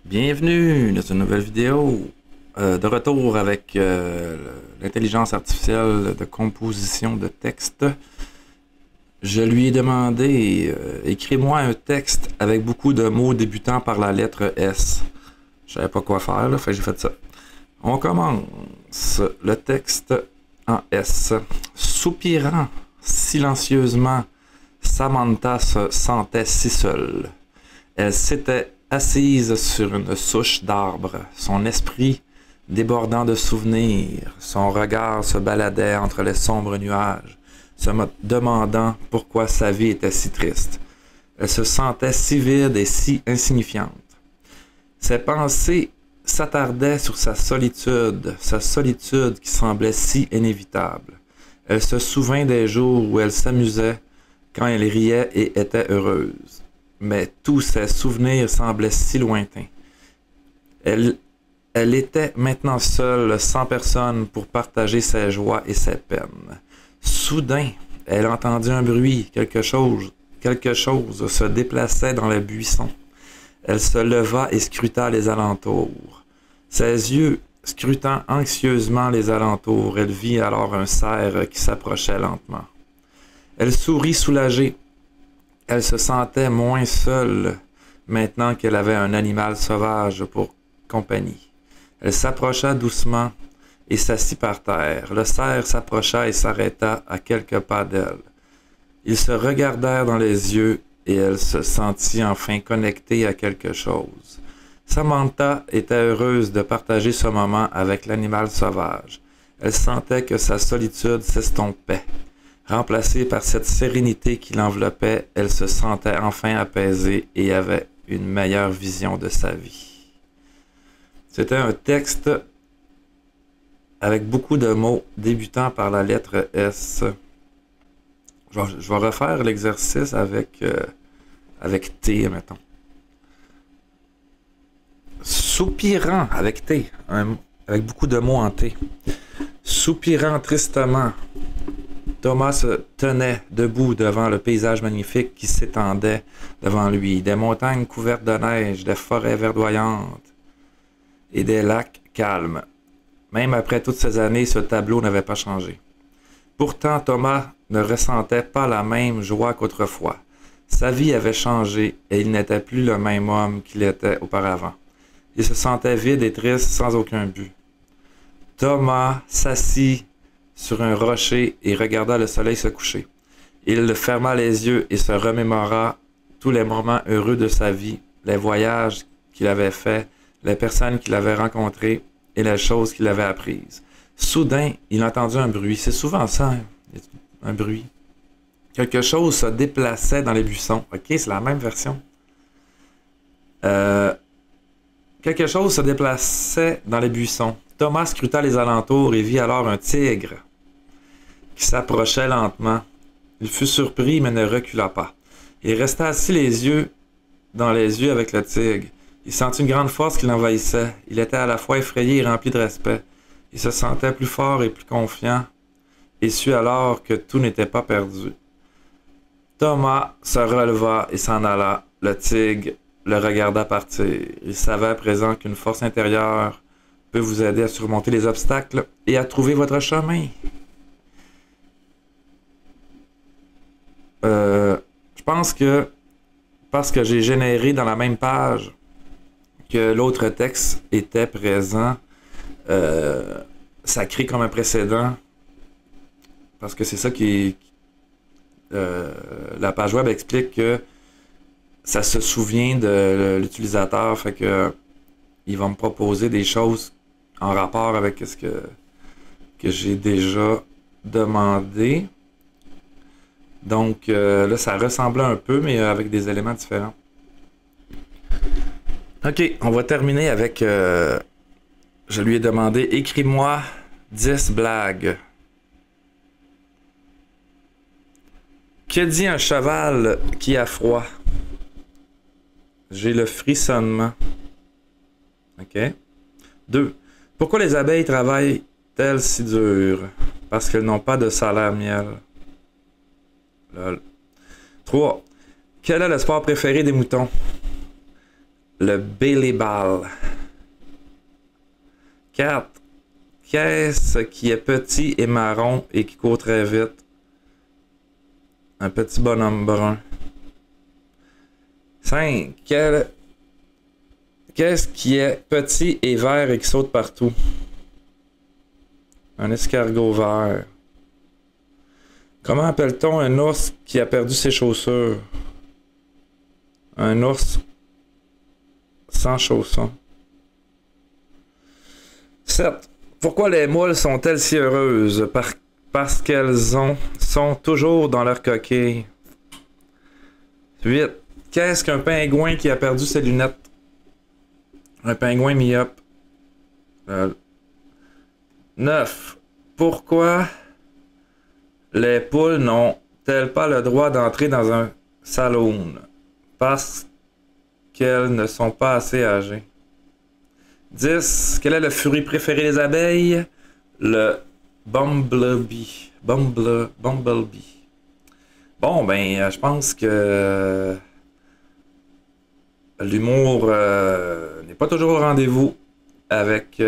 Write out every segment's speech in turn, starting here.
Bienvenue dans une nouvelle vidéo de retour avec l'intelligence artificielle de composition de texte. Je lui ai demandé écris-moi un texte avec beaucoup de mots débutant par la lettre S. Je savais pas quoi faire, là, fait que j'ai fait ça. On commence le texte en S. Soupirant silencieusement, Samantha se sentait si seule. Elle s'était assise sur une souche d'arbre, son esprit débordant de souvenirs, son regard se baladait entre les sombres nuages, se demandant pourquoi sa vie était si triste. Elle se sentait si vide et si insignifiante. Ses pensées s'attardaient sur sa solitude qui semblait si inévitable. Elle se souvint des jours où elle s'amusait, quand elle riait et était heureuse. Mais tous ces souvenirs semblaient si lointains. Elle était maintenant seule, sans personne pour partager ses joies et ses peines. Soudain, elle entendit un bruit, quelque chose se déplaçait dans le buisson. Elle se leva et scruta les alentours. Ses yeux scrutant anxieusement les alentours, elle vit alors un cerf qui s'approchait lentement. Elle sourit soulagée. Elle se sentait moins seule maintenant qu'elle avait un animal sauvage pour compagnie. Elle s'approcha doucement et s'assit par terre. Le cerf s'approcha et s'arrêta à quelques pas d'elle. Ils se regardèrent dans les yeux et elle se sentit enfin connectée à quelque chose. Samantha était heureuse de partager ce moment avec l'animal sauvage. Elle sentait que sa solitude s'estompait. Remplacée par cette sérénité qui l'enveloppait, elle se sentait enfin apaisée et avait une meilleure vision de sa vie. C'était un texte avec beaucoup de mots débutant par la lettre S. Je vais refaire l'exercice avec T, mettons. Soupirant avec T, avec beaucoup de mots en T. Soupirant tristement. Thomas se tenait debout devant le paysage magnifique qui s'étendait devant lui. Des montagnes couvertes de neige, des forêts verdoyantes et des lacs calmes. Même après toutes ces années, ce tableau n'avait pas changé. Pourtant, Thomas ne ressentait pas la même joie qu'autrefois. Sa vie avait changé et il n'était plus le même homme qu'il était auparavant. Il se sentait vide et triste sans aucun but. Thomas s'assit sur un rocher et regarda le soleil se coucher. Il ferma les yeux et se remémora tous les moments heureux de sa vie, les voyages qu'il avait faits, les personnes qu'il avait rencontrées et les choses qu'il avait apprises. Soudain, il entendit un bruit. C'est souvent ça, hein? Un bruit. Quelque chose se déplaçait dans les buissons. Ok, c'est la même version. Quelque chose se déplaçait dans les buissons. Thomas scruta les alentours et vit alors un tigre qui s'approchait lentement. Il fut surpris, mais ne recula pas. Il resta assis les yeux dans les yeux avec le tigre. Il sentit une grande force qui l'envahissait. Il était à la fois effrayé et rempli de respect. Il se sentait plus fort et plus confiant, et sut alors que tout n'était pas perdu. Thomas se releva et s'en alla. Le tigre le regarda partir. Il savait à présent qu'une force intérieure peut vous aider à surmonter les obstacles et à trouver votre chemin. Je pense que parce que j'ai généré dans la même page que l'autre texte était présent, ça crée comme un précédent parce que c'est ça qui la page web explique que ça se souvient de l'utilisateur, fait que il va me proposer des choses en rapport avec ce que j'ai déjà demandé. Donc là, ça ressemblait un peu, mais avec des éléments différents. Ok, on va terminer avec... je lui ai demandé, écris-moi 10 blagues. Que dit un cheval qui a froid? J'ai le frissonnement. Ok. 2. Pourquoi les abeilles travaillent-elles si dur? Parce qu'elles n'ont pas de salaire miel. Lol. 3. Quel est le sport préféré des moutons? Le Bélébal. 4. Qu'est-ce qui est petit et marron et qui court très vite? Un petit bonhomme brun. 5. Qu'est-ce qui est petit et vert et qui saute partout? Un escargot vert. Comment appelle-t-on un ours qui a perdu ses chaussures? Un ours sans chaussons. 7. Pourquoi les moules sont-elles si heureuses? Parce qu'elles sont toujours dans leur coquille. 8. Qu'est-ce qu'un pingouin qui a perdu ses lunettes? Un pingouin myope. 9. Pourquoi les poules n'ont-elles pas le droit d'entrer dans un saloon? Parce qu'elles ne sont pas assez âgées. 10. Quel est le fruit préféré des abeilles? Le bumblebee. Bumblebee. Bon, ben, je pense que l'humour n'est pas toujours au rendez-vous avec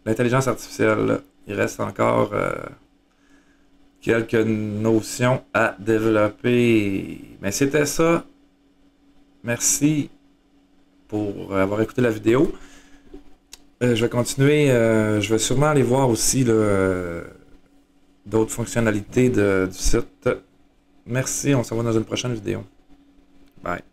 l'intelligence artificielle. Il reste encore quelques notions à développer. Mais c'était ça. Merci pour avoir écouté la vidéo. Je vais continuer. Je vais sûrement aller voir aussi d'autres fonctionnalités du site. Merci, on se revoit dans une prochaine vidéo. Bye.